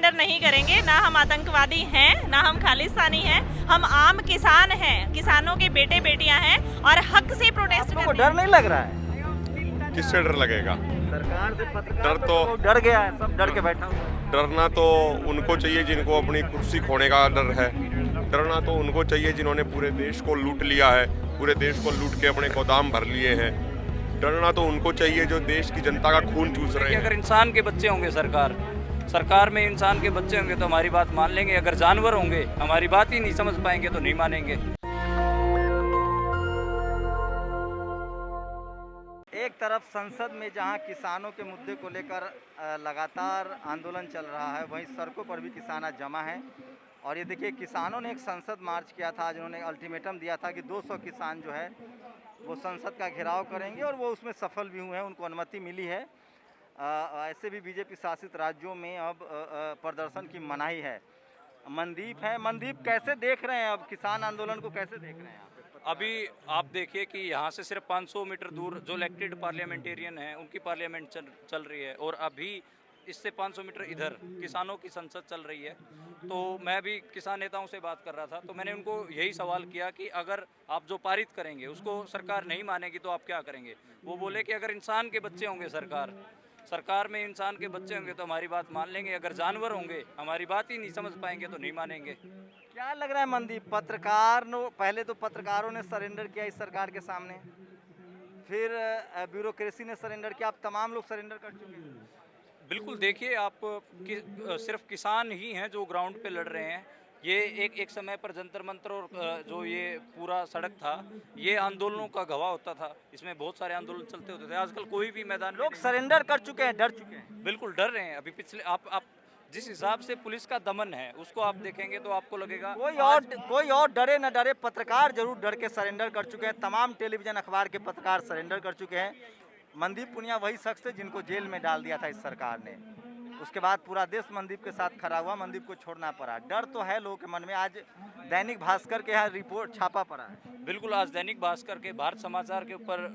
Surrender नहीं करेंगे। ना हम आतंकवादी हैं, ना हम खालिस्तानी हैं, हम आम किसान हैं, किसानों के बेटे बेटियां हैं और हक से प्रोटेस्ट आपको करते डर नहीं लग रहा है? किससे डर लगेगा? सरकार से पत्रकार डर तो तो- बहुत डर गया है, सब डर के बैठा हुआ है। डरना तो उनको चाहिए जिनको अपनी कुर्सी खोने का डर है। डरना तो उनको चाहिए जिन्होंने पूरे देश को लूट लिया है, पूरे देश को लूट के अपने गोदाम भर लिए हैं। डरना तो उनको चाहिए जो देश की जनता का खून चूस रहे कि हैं। अगर इंसान के बच्चे होंगे सरकार में इंसान के बच्चे होंगे तो हमारी बात मान लेंगे। अगर जानवर होंगे हमारी बात ही नहीं समझ पाएंगे तो नहीं मानेंगे। एक तरफ संसद में जहां किसानों के मुद्दे को लेकर लगातार आंदोलन चल रहा है, वहीं सड़कों पर भी किसान आज जमा हैं। और ये देखिए, किसानों ने एक संसद मार्च किया था, जिन्होंने अल्टीमेटम दिया था कि 200 किसान जो है वो संसद का घेराव करेंगे, और वो उसमें सफल भी हुए हैं, उनको अनुमति मिली है। ऐसे भी बीजेपी शासित राज्यों में अब प्रदर्शन की मनाही है। मनदीप है, मनदीप कैसे देख रहे हैं अब किसान आंदोलन को, कैसे देख रहे हैं आप? अभी आप देखिए कि यहाँ से सिर्फ 500 मीटर दूर जो इलेक्टेड पार्लियामेंटेरियन हैं उनकी पार्लियामेंट चल रही है, और अभी इससे 500 मीटर इधर किसानों की संसद चल रही है। तो मैं भी किसान नेताओं से बात कर रहा था, तो मैंने उनको यही सवाल किया कि अगर आप जो पारित करेंगे उसको सरकार नहीं मानेगी तो आप क्या करेंगे। वो बोले कि अगर इंसान के बच्चे होंगे सरकार में इंसान के बच्चे होंगे तो हमारी बात मान लेंगे। अगर जानवर होंगे हमारी बात ही नहीं समझ पाएंगे तो नहीं मानेंगे। क्या लग रहा है मनदीप, पहले तो पत्रकारों ने सरेंडर किया इस सरकार के सामने, फिर ब्यूरोक्रेसी ने सरेंडर किया, अब तमाम लोग सरेंडर कर चुके हैं। बिल्कुल, देखिए आप सिर्फ किसान ही हैं जो ग्राउंड पे लड़ रहे हैं। ये एक समय पर जंतर मंतर और जो ये पूरा सड़क था ये आंदोलनों का गवाह होता था, इसमें बहुत सारे आंदोलन चलते होते थे। आजकल कोई भी मैदान लोग सरेंडर कर चुके हैं, डर चुके हैं। बिल्कुल डर रहे हैं। अभी पिछले आप जिस हिसाब से पुलिस का दमन है उसको आप देखेंगे तो आपको लगेगा कोई और डरे न डरे, पत्रकार जरूर डर के सरेंडर कर चुके हैं। तमाम टेलीविजन अखबार के पत्रकार सरेंडर कर चुके हैं। मनदीप पुनिया वही शख्स है जिनको जेल में डाल दिया था इस सरकार ने। उसके बाद पूरा देश मनदीप के साथ खड़ा हुआ, मनदीप को छोड़ना पड़ा। डर तो है लोगों के मन में। आज दैनिक भास्कर के यहाँ रिपोर्ट छापा पड़ा है। बिल्कुल, आज दैनिक भास्कर के, भारत समाचार के ऊपर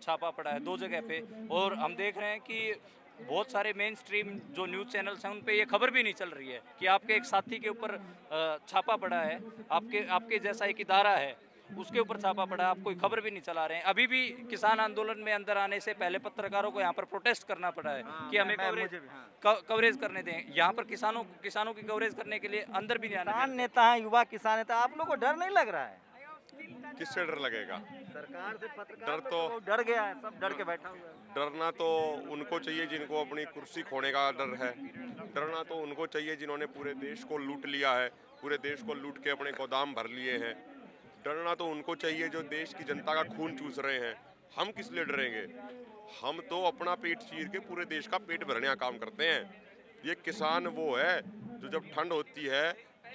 छापा पड़ा है 2 जगह पे, और हम देख रहे हैं कि बहुत सारे मेन स्ट्रीम जो न्यूज़ चैनल्स हैं उन पे ये खबर भी नहीं चल रही है कि आपके एक साथी के ऊपर छापा पड़ा है, आपके जैसा एक इदारा है उसके ऊपर छापा पड़ा है, आप कोई खबर भी नहीं चला रहे हैं। अभी भी किसान आंदोलन में अंदर आने से पहले पत्रकारों को यहाँ पर प्रोटेस्ट करना पड़ा है कि हमें कवरेज करने दें। यहाँ पर किसानों की कवरेज करने के लिए अंदर भी नहीं आना। किसान नेता है, युवा किसान नेता, आप लोगों को डर नहीं लग रहा है? किससे डर लगेगा? सरकार से पत्रकार डर तो- बहुत डर गया है, सब डर के बैठा हुआ है। डरना तो उनको चाहिए जिनको अपनी कुर्सी खोने का डर है। डरना तो उनको चाहिए जिन्होंने पूरे देश को लूट लिया है, पूरे देश को लूट के अपने गोदाम भर लिए हैं। डरना तो उनको चाहिए जो देश की जनता का खून चूस रहे हैं। हम किस लिए डरेंगे? हम तो अपना पेट चीर के पूरे देश का पेट भरने का काम करते हैं। ये किसान वो है जो जब ठंड होती है,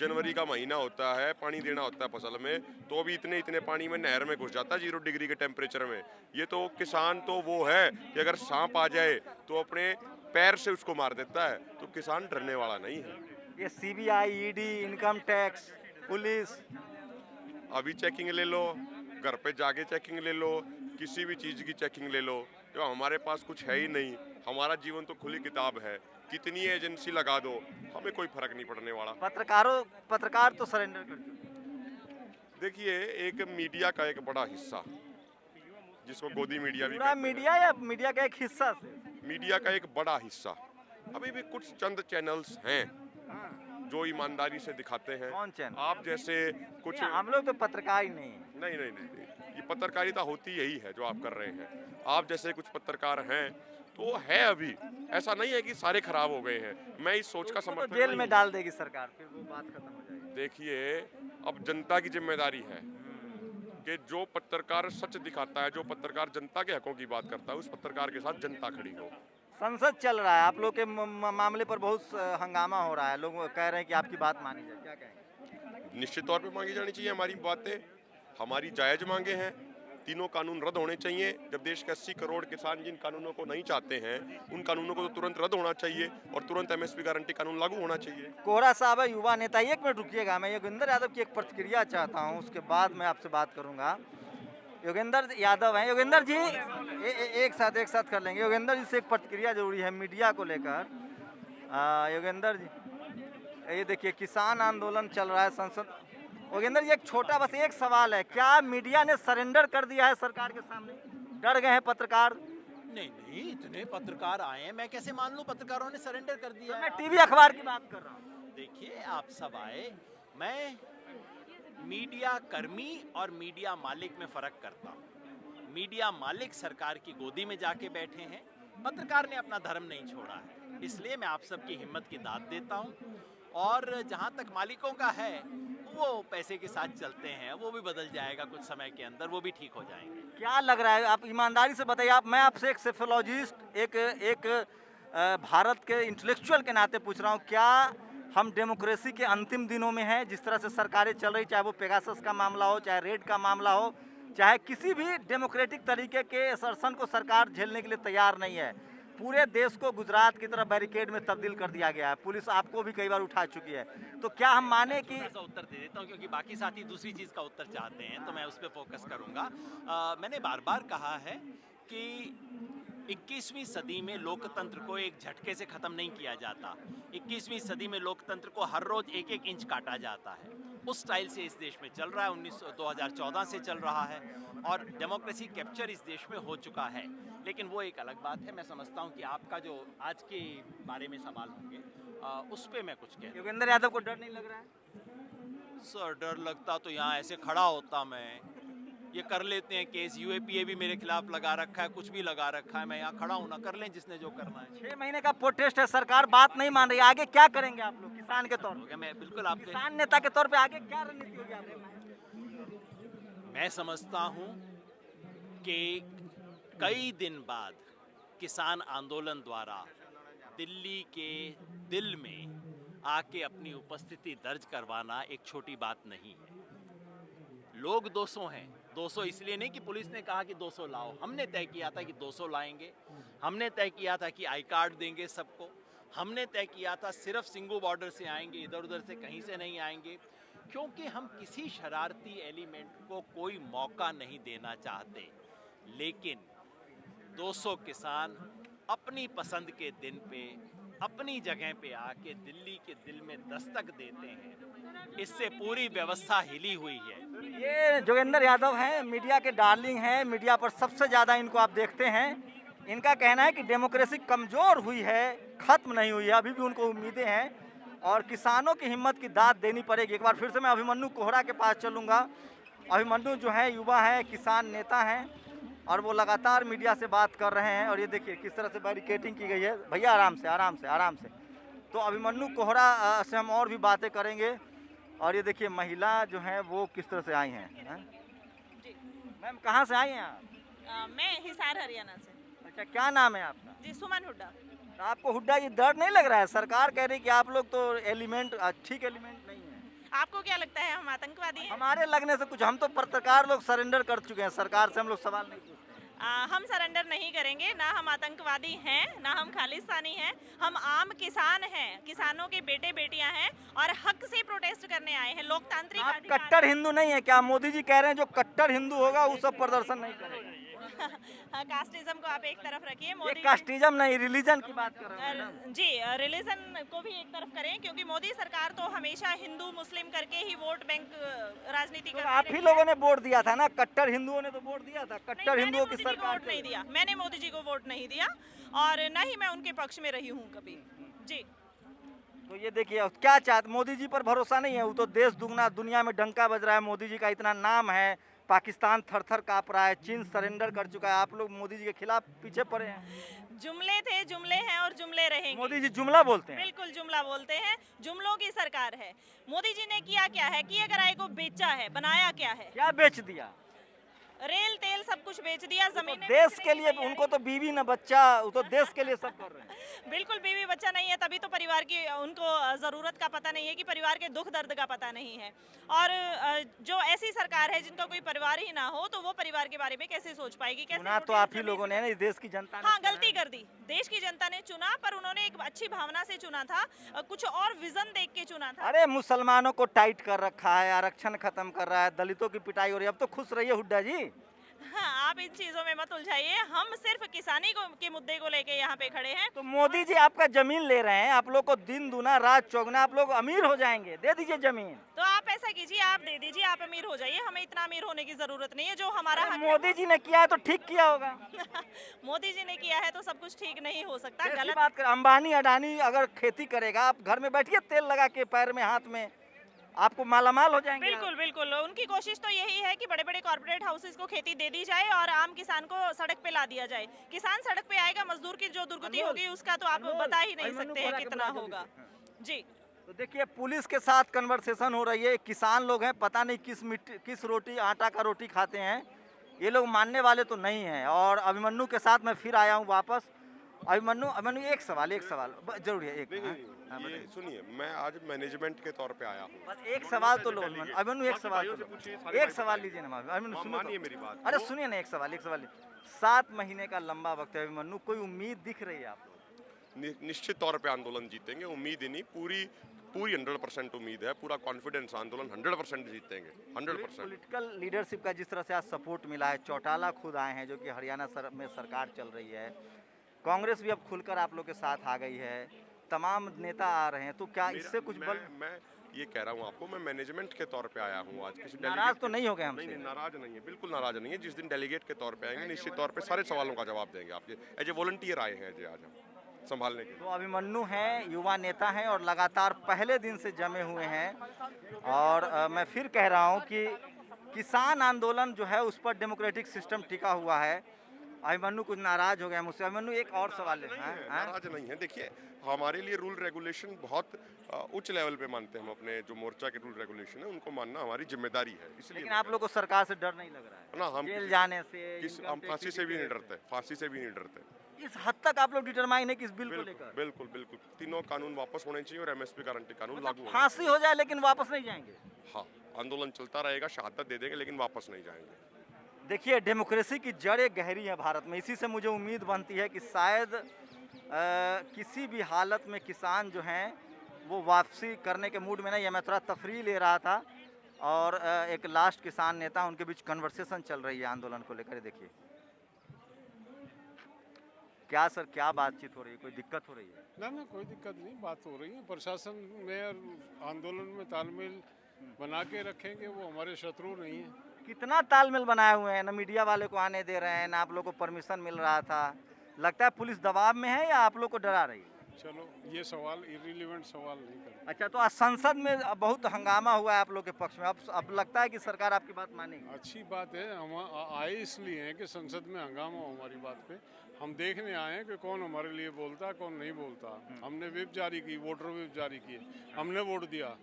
जनवरी का महीना होता है, पानी देना होता है फसल में, तो भी इतने पानी में नहर में घुस जाता है 0 डिग्री के टेम्परेचर में। ये तो किसान तो वो है कि अगर सांप आ जाए तो अपने पैर से उसको मार देता है। तो किसान डरने वाला नहीं है। ये CBI, ED, income tax, police, अभी चेकिंग ले लो, घर पे जाके चेकिंग ले लो, किसी भी चीज़ की चेकिंग ले लो। जो हमारे पास कुछ है ही नहीं, हमारा जीवन तो खुली किताब है। कितनी एजेंसी लगा दो, हमें कोई फर्क नहीं पड़ने वाला। पत्रकार तो सरेंडर कर चुके हैं। देखिए, एक मीडिया का एक बड़ा हिस्सा, जिसको गोदी मीडिया भी पूरा कहते हैं, मीडिया या मीडिया का एक हिस्सा से? मीडिया का एक बड़ा हिस्सा, अभी भी कुछ चंद चैनल्स हैं जो ईमानदारी से दिखाते हैं। कौन चैनल? आप जैसे कुछ नहीं, हम लोग तो पत्रकार ही नहीं है। नहीं, ये पत्रकारिता होती यही है जो आप कर रहे हैं। आप जैसे कुछ पत्रकार हैं तो है, अभी ऐसा नहीं है कि सारे खराब हो गए हैं। मैं इस सोच का तो समर्थन जेल नहीं में हूं। डाल देगी सरकार, फिर वो बात खत्म हो जाएगी। देखिए, अब जनता की जिम्मेदारी है कि जो पत्रकार सच दिखाता है, जो पत्रकार जनता के हकों की बात करता है, उस पत्रकार के साथ जनता खड़ी हो। संसद चल रहा है, आप लोग के मामले पर बहुत हंगामा हो रहा है, लोग कह रहे हैं कि आपकी बात मानी जाए, क्या कहेंगे? निश्चित तौर पे मांगी जानी चाहिए हमारी बातें, हमारी जायज मांगे हैं। तीनों कानून रद्द होने चाहिए। जब देश के 80 करोड़ किसान जिन कानूनों को नहीं चाहते हैं, उन कानूनों को तो तुरंत रद्द होना चाहिए और तुरंत MSP गारंटी कानून लागू होना चाहिए। कोहरा साहब है, युवा नेता। 1 मिनट रुकिएगा, मैं योगेंद्र यादव की एक प्रतिक्रिया चाहता हूँ, उसके बाद मैं आपसे बात करूँगा। योगेंद्र यादव हैं। योगेंद्र जी, एक साथ कर लेंगे। योगेंद्र जी से एक प्रतिक्रिया जरूरी है मीडिया को लेकर। योगेंद्र जी, ये देखिए किसान आंदोलन चल रहा है संसद। योगेंद्र जी, एक छोटा बस एक सवाल है, क्या मीडिया ने सरेंडर कर दिया है सरकार के सामने? डर गए हैं पत्रकार? नहीं नहीं, इतने पत्रकार आए हैं, मैं कैसे मान लूं पत्रकारों ने सरेंडर कर दिया मैं है? टीवी अखबार की बात कर रहा हूँ। देखिए, आप सब आए, मैं मीडिया कर्मी और मीडिया मालिक में फर्क करता हूँ। मीडिया मालिक सरकार की गोदी में जाके बैठे हैं, पत्रकार ने अपना धर्म नहीं छोड़ा है, इसलिए मैं आप सबकी हिम्मत की दाद देता हूँ। और जहाँ तक मालिकों का है, वो पैसे के साथ चलते हैं, वो भी बदल जाएगा कुछ समय के अंदर, वो भी ठीक हो जाएंगे। क्या लग रहा है, आप ईमानदारी से बताइए। मैं आपसे एक सेफोलॉजिस्ट, एक भारत के इंटेलेक्चुअल के नाते पूछ रहा हूँ, क्या हम डेमोक्रेसी के अंतिम दिनों में हैं? जिस तरह से सरकारें चल रही, चाहे वो पेगासस का मामला हो, चाहे रेड का मामला हो, चाहे किसी भी डेमोक्रेटिक तरीके के असरसन को सरकार झेलने के लिए तैयार नहीं है। पूरे देश को गुजरात की तरह बैरिकेड में तब्दील कर दिया गया है, पुलिस आपको भी कई बार उठा चुकी है। तो क्या हम माने कि थोड़ा सा उत्तर दे देता हूँ, क्योंकि बाकी साथी दूसरी चीज़ का उत्तर चाहते हैं, तो मैं उस पर फोकस करूँगा। मैंने बार बार कहा है कि 21वीं सदी में लोकतंत्र को एक झटके से ख़त्म नहीं किया जाता। 21वीं सदी में लोकतंत्र को हर रोज़ एक एक इंच काटा जाता है। उस स्टाइल से इस देश में चल रहा है, 2014 से चल रहा है, और डेमोक्रेसी कैप्चर इस देश में हो चुका है। लेकिन वो एक अलग बात है। मैं समझता हूँ कि आपका जो आज के बारे में सवाल होंगे, उस पर मैं कुछ कह। योगेंद्र यादव को डर नहीं लग रहा है? सर, डर लगता तो यहाँ ऐसे खड़ा होता मैं। ये कर लेते हैं केस, यूएपीए भी मेरे खिलाफ लगा रखा है, कुछ भी लगा रखा है, मैं यहाँ खड़ा हूँ ना, कर लें जिसने जो करना है। 6 महीने का प्रोटेस्ट है, सरकार बात नहीं मान रही, आगे क्या करेंगे आप लोग किसान के तौर पर? मैं बिल्कुल आपके, किसान नेता के तौर पे आगे क्या रणनीति होगी आप लोग? मैं समझता हूँ कि कई दिन बाद किसान आंदोलन द्वारा दिल्ली के दिल में आके अपनी उपस्थिति दर्ज करवाना एक छोटी बात नहीं है। लोग 200 हैं, 200 इसलिए नहीं कि पुलिस ने कहा कि 200 लाओ, हमने तय किया था कि 200 लाएंगे। हमने तय किया था कि आई कार्ड देंगे सबको। हमने तय किया था सिर्फ सिंगू बॉर्डर से आएंगे, इधर उधर से कहीं से नहीं आएंगे, क्योंकि हम किसी शरारती एलिमेंट को कोई मौका नहीं देना चाहते। लेकिन 200 किसान अपनी पसंद के दिन पे अपनी जगह पे आके दिल्ली के दिल में दस्तक देते हैं, इससे पूरी व्यवस्था हिली हुई है। ये जोगेंद्र यादव हैं, मीडिया के डार्लिंग हैं, मीडिया पर सबसे ज़्यादा इनको आप देखते हैं। इनका कहना है कि डेमोक्रेसी कमज़ोर हुई है, ख़त्म नहीं हुई है, अभी भी उनको उम्मीदें हैं और किसानों की हिम्मत की दाद देनी पड़ेगी। एक बार फिर से मैं अभिमन्यु कोहरा के पास चलूँगा। अभिमन्यु जो है युवा है, किसान नेता हैं और वो लगातार मीडिया से बात कर रहे हैं। और ये देखिए किस तरह से बैरिकेडिंग की गई है। भैया आराम से आराम से आराम से। तो अभिमन्यु कोहरा से हम और भी बातें करेंगे। और ये देखिए महिला जो है वो किस तरह से आई हैं। मैम कहाँ से आई हैं आप? मैं हिसार हरियाणा से। अच्छा, क्या नाम है आपका? जी, सुमन हुड्डा। तो आपको हुड्डा जी डर नहीं लग रहा है? सरकार कह रही कि आप लोग तो एलिमेंट ठीक एलिमेंट नहीं है। आपको क्या लगता है हम आतंकवादी हैं? हमारे लगने से कुछ, हम तो पत्रकार लोग सरेंडर कर चुके हैं, सरकार से हम लोग सवाल नहीं पूछते। हम सरेंडर नहीं करेंगे, ना हम आतंकवादी हैं, ना हम खालिस्तानी हैं। हम आम किसान हैं, किसानों के बेटे बेटियां हैं और हक से प्रोटेस्ट करने आए हैं। लोकतांत्रिक आप अधिकार- कट्टर हिंदू नहीं है क्या? मोदी जी कह रहे हैं जो कट्टर हिंदू होगा वो सब प्रदर्शन नहीं करेगा। हाँ, कास्टिज्म को आप एक तरफ रखिए। ये मोदी कास्टिज्म नहीं, रिलीजन की बात कर रहे हैं ना। जी, रिलीजन को भी एक तरफ करें, क्योंकि मोदी सरकार तो हमेशा हिंदू मुस्लिम करके ही वोट बैंक राजनीति तो कर आप ही लोगों ने वोट दिया था ना, कट्टर हिंदुओं ने तो वोट दिया था। कट्टर हिंदुओं की सरकार वोट नहीं दिया, मैंने मोदी जी को वोट नहीं दिया और न ही मैं उनके पक्ष में रही हूँ कभी। जी, तो ये देखिए क्या चाहते, मोदी जी पर भरोसा नहीं है। वो तो देश दुगना दुनिया में डंका बज रहा है, मोदी जी का इतना नाम है, पाकिस्तान थर थर काँप रहा है, चीन सरेंडर कर चुका है, आप लोग मोदी जी के खिलाफ पीछे पड़े हैं। जुमले थे, जुमले हैं और जुमले रहेंगे। मोदी जी जुमला बोलते हैं। बिल्कुल जुमला बोलते हैं, जुमलों की सरकार है। मोदी जी ने किया क्या है, किया कराई को बेचा है, बनाया क्या है? क्या बेच दिया? रेल तेल सब कुछ बेच दिया, जमीनें देश के लिए उनको तो बीवी न बच्चा, वो तो देश के लिए सब कर रहे हैं। बिल्कुल बीवी बच्चा नहीं है, तभी तो परिवार की उनको ज़रूरत का पता नहीं है, कि परिवार के दुख दर्द का पता नहीं है। और जो ऐसी सरकार है जिनका कोई परिवार ही ना हो, तो वो परिवार के बारे में कैसे सोच पाएगी? कैसे चुना तो आप ही लोगों ने, इस देश की जनता ने। हाँ, गलती कर दी, देश की जनता ने चुना, पर उन्होंने एक अच्छी भावना से चुना था, कुछ और विजन देख के चुना था। अरे मुसलमानों को टाइट कर रखा है, आरक्षण खत्म कर रहा है, दलितों की पिटाई हो रही है, अब तो खुश रहिए हुड्डा जी। हाँ, आप इन चीजों में मत उलझाइए, हम सिर्फ किसानी के मुद्दे को लेके यहाँ पे खड़े हैं। तो मोदी जी आपका जमीन ले रहे हैं, आप लोग को दिन दूना रात चौगुना, आप लोग अमीर हो जाएंगे, दे दीजिए जमीन। तो आप ऐसा कीजिए, आप दे दीजिए, आप अमीर हो जाइए, हमें इतना अमीर होने की जरूरत नहीं है। जो हमारा हक है मोदी जी ने किया है तो ठीक किया होगा। मोदी जी ने किया है तो सब कुछ ठीक नहीं हो सकता, कैसी गलत। बात कर, अंबानी अडानी अगर खेती करेगा, आप घर में बैठिए तेल लगा के पैर में हाथ में, आपको मालामाल हो जाएंगे। बिल्कुल बिल्कुल, उनकी कोशिश तो यही है कि बड़े बड़े कॉर्पोरेट हाउसेस को खेती दे दी जाए और आम किसान को सड़क पे ला दिया जाए। किसान सड़क पे आएगा, मजदूर की जो दुर्गति होगी उसका तो आप बता ही नहीं सकते हैं कितना होगा। जी, तो देखिए पुलिस के साथ कन्वर्सेशन हो रही है, किसान लोग हैं, पता नहीं किस रोटी आटा का रोटी खाते हैं, ये लोग मानने वाले तो नहीं हैं। और अभिमन्यु के साथ मैं फिर आया हूँ वापस। अभिमन्यु एक सवाल जरूर है, एक हाँ, ये सुनिए, मैं आज मैनेजमेंट के तौर पे आया हूँ। बस एक सवाल तो लो अभिमन्यु, एक सवाल तो लो, एक सवाल लीजिए ना अभिमन्यु, सुनो मानिए तो। मेरी बात। अरे सुनिए ना, एक सवाल 7 महीने का लंबा वक्त है अभिमन्यु, कोई उम्मीद दिख रही है आप लोग? निश्चित तौर पे आंदोलन जीतेंगे, उम्मीद ही नहीं, पूरी 100% उम्मीद है, पूरा कॉन्फिडेंस, आंदोलन 100% जीतेंगे, 100%। पॉलिटिकल लीडरशिप का जिस तरह से आज सपोर्ट मिला है, चौटाला खुद आए हैं जो कि हरियाणा में सरकार चल रही है, कांग्रेस भी अब खुलकर आप लोग के साथ आ गई है, तमाम नेता आ रहे हैं, तो क्या इससे कुछ बल? मैं ये कह रहा हूँ आपको, मैं मैनेजमेंट के तौर पे आया हूँ आज। किसी नाराज तो नहीं हो गए हमसे? नहीं, नाराज नहीं है, बिल्कुल नाराज नहीं है। जिस दिन डेलीगेट के तौर पे आएंगे, निश्चित तौर पे सारे सवालों का जवाब देंगे आपके। एज ए वॉलंटियर आए हैं आज हम संभालने के लिए। तो अभिमन्यु हैं, युवा नेता हैं और लगातार पहले दिन से जमे हुए हैं। और मैं फिर कह रहा हूं कि किसान आंदोलन जो है उस पर डेमोक्रेटिक सिस्टम टिका हुआ है। अभिमन्यु कुछ नाराज हो गया मुझसे। अभिमन्यु एक और सवाल है। नाराज नहीं है, देखिए हमारे लिए रूल रेगुलेशन बहुत उच्च लेवल पे मानते हैं हम। अपने जो मोर्चा के रूल रेगुलेशन है उनको मानना हमारी जिम्मेदारी है। इसलिए लेकिन आप लोग को सरकार से डर नहीं लग रहा है ना, हम जेल जाने से? हम फांसी से भी नहीं डरते, फांसी से भी नहीं डरते। इस हद तक आप लोग डिटरमाइन है कि इस बिल को लेकर? बिल्कुल बिल्कुल, तीनों कानून वापस होने चाहिए और एमएसपी गारंटी कानून लागू होना फांसी हो जाए लेकिन वापस नहीं जाएंगे? चाहिए। हाँ, आंदोलन चलता रहेगा, शहादत दे देंगे लेकिन वापस नहीं जाएंगे। देखिए डेमोक्रेसी की जड़ें गहरी है भारत में। इसी से मुझे उम्मीद बनती है कि शायद किसी भी हालत में किसान जो हैं वो वापसी करने के मूड में नहीं है। मैं थोड़ा तफरीह ले रहा था और एक लास्ट किसान नेता, उनके बीच कन्वर्सेशन चल रही है आंदोलन को लेकर। देखिए क्या सर, क्या बातचीत हो रही है? कोई दिक्कत हो रही है? ना कोई दिक्कत नहीं, बात हो रही है। प्रशासन में और आंदोलन में तालमेल बना के रखेंगे, वो हमारे शत्रु नहीं है। कितना तालमेल बनाए हुए हैं? ना मीडिया वाले को आने दे रहे हैं, ना आप लोग को परमिशन मिल रहा था। लगता है पुलिस दबाव में है या आप लोग को डरा रही है? चलो ये सवाल इर्रिलेवेंट सवाल नहीं कर। अच्छा, तो आज संसद में बहुत हंगामा हुआ है आप लोग के पक्ष में। अब लगता है कि सरकार आपकी बात मानेगी? अच्छी बात है, हम आए इसलिए हैं कि संसद में हंगामा हो हमारी बात पे। हम देखने आए हैं कि कौन हमारे लिए बोलता है, कौन नहीं बोलता। हमने व्हिप जारी की, वोटर व्हिप जारी किए, हमने वोट दिया।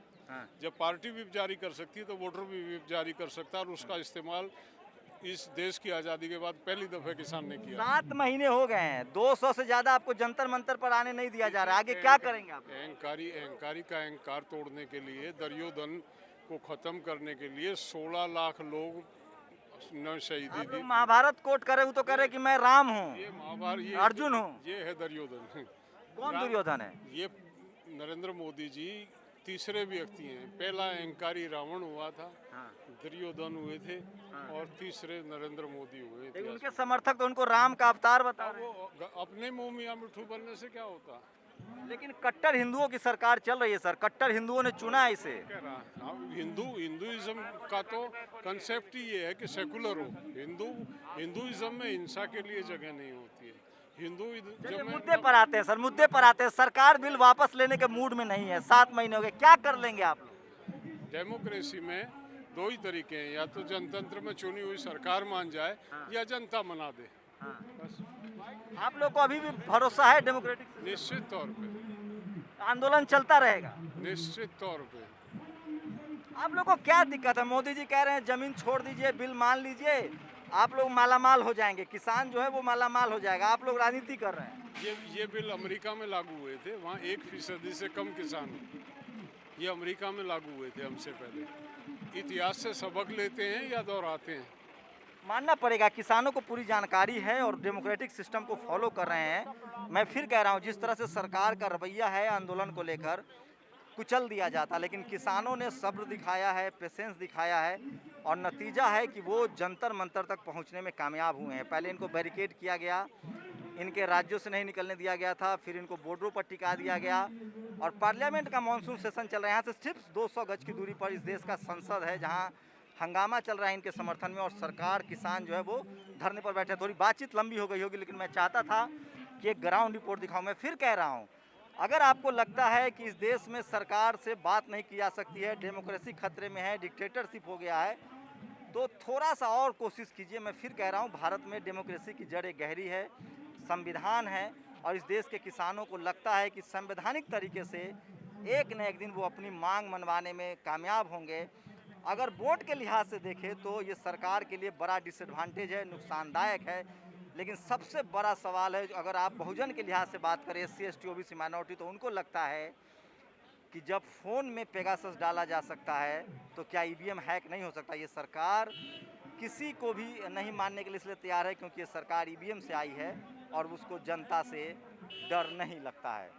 जब पार्टी व्हिप जारी कर सकती है तो वोटर भी व्हिप जारी कर सकता है, और उसका इस्तेमाल इस देश की आज़ादी के बाद पहली दफ़े किसान ने किया। 7 महीने हो गए हैं, 200 से ज़्यादा आपको जंतर मंतर पर आने नहीं दिया जा रहा है। आगे क्या करेंगे आप? अहंकारी का अहंकार तोड़ने के लिए, दुर्योधन को ख़त्म करने के लिए 16 लाख लोग ने शहीदी दी। महाभारत कोट करे वो तो करे कि मैं राम हूँ, ये महाभारत, ये अर्जुन हूँ। ये है दुर्योधन। कौन दुर्योधन है? ये नरेंद्र मोदी जी तीसरे व्यक्ति हैं। पहला अहंकारी रावण हुआ था, दुर्योधन हुए थे, और तीसरे नरेंद्र मोदी हुए थे। उनके समर्थक तो उनको राम का अवतार बता रहे हैं। वो अपने मुंह मियां मिठू बनने से क्या होता? लेकिन कट्टर हिंदुओं की सरकार चल रही है सर, कट्टर हिंदुओं ने चुना है इसे। हिंदुइज्म का तो कंसेप्ट ही ये है कि सेकुलर हो। हिंदुइज्म में हिंसा के लिए जगह नहीं होती है। मुद्दे पर आते हैं सर, मुद्दे पर आते हैं। सरकार बिल वापस लेने के मूड में नहीं है, 7 महीने हो गए, क्या कर लेंगे आप लोग? डेमोक्रेसी में 2 ही तरीके हैं, या तो जनतंत्र में चुनी हुई सरकार मान जाए या जनता मना दे। बस। आप लोग को अभी भी भरोसा है डेमोक्रेटिक? निश्चित तौर पे आंदोलन चलता रहेगा निश्चित तौर पे। आप लोग को क्या दिक्कत है? मोदी जी कह रहे हैं जमीन छोड़ दीजिए, बिल मान लीजिए, आप लोग मालामाल हो जाएंगे, किसान जो है वो मालामाल हो जाएगा। आप लोग राजनीति कर रहे हैं। ये बिल अमेरिका में लागू हुए थे, वहाँ 1% से कम किसान। ये अमेरिका में लागू हुए थे हमसे पहले। इतिहास से सबक लेते हैं या दोहराते हैं? मानना पड़ेगा, किसानों को पूरी जानकारी है और डेमोक्रेटिक सिस्टम को फॉलो कर रहे हैं। मैं फिर कह रहा हूँ, जिस तरह से सरकार का रवैया है आंदोलन को लेकर, कुचल दिया जाता, लेकिन किसानों ने सब्र दिखाया है, पेशेंस दिखाया है और नतीजा है कि वो जंतर मंतर तक पहुंचने में कामयाब हुए हैं। पहले इनको बैरिकेड किया गया, इनके राज्यों से नहीं निकलने दिया गया था, फिर इनको बॉर्डरों पर टिका दिया गया और पार्लियामेंट का मानसून सेशन चल रहा है। यहाँ से सिर्फ 200 गज की दूरी पर इस देश का संसद है जहाँ हंगामा चल रहा है इनके समर्थन में और सरकार किसान जो है वो धरने पर बैठे। थोड़ी बातचीत लंबी हो गई होगी, लेकिन मैं चाहता था कि एक ग्राउंड रिपोर्ट दिखाऊं। मैं फिर कह रहा हूं, अगर आपको लगता है कि इस देश में सरकार से बात नहीं की जा सकती है, डेमोक्रेसी खतरे में है, डिक्टेटरशिप हो गया है, तो थोड़ा सा और कोशिश कीजिए। मैं फिर कह रहा हूं, भारत में डेमोक्रेसी की जड़ें गहरी है, संविधान है और इस देश के किसानों को लगता है कि संवैधानिक तरीके से एक न एक दिन वो अपनी मांग मनवाने में कामयाब होंगे। अगर वोट के लिहाज से देखें तो ये सरकार के लिए बड़ा डिसएडवांटेज है, नुकसानदायक है, लेकिन सबसे बड़ा सवाल है अगर आप बहुजन के लिहाज से बात करें, SC ST OBC माइनॉरिटी, तो उनको लगता है कि जब फ़ोन में पेगासस डाला जा सकता है तो क्या EVM हैक नहीं हो सकता। ये सरकार किसी को भी नहीं मानने के लिए इसलिए तैयार है क्योंकि ये सरकार EVM से आई है और उसको जनता से डर नहीं लगता है।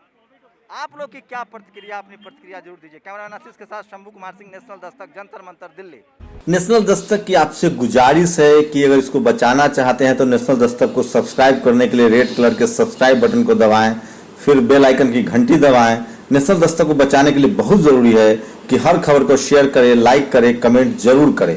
आप लोग की क्या प्रतिक्रिया, अपनी प्रतिक्रिया जरूर दीजिए। कैमरामैन आशीष के साथ शंभू कुमार सिंह, नेशनल दस्तक, जंतर मंतर, दिल्ली। नेशनल दस्तक की आपसे गुजारिश है कि अगर इसको बचाना चाहते हैं तो नेशनल दस्तक को सब्सक्राइब करने के लिए रेड कलर के सब्सक्राइब बटन को दबाएं, फिर बेल आइकन की घंटी दबाएं। नेशनल दस्तक को बचाने के लिए बहुत जरूरी है कि हर खबर को शेयर करें, लाइक करें, कमेंट जरूर करें।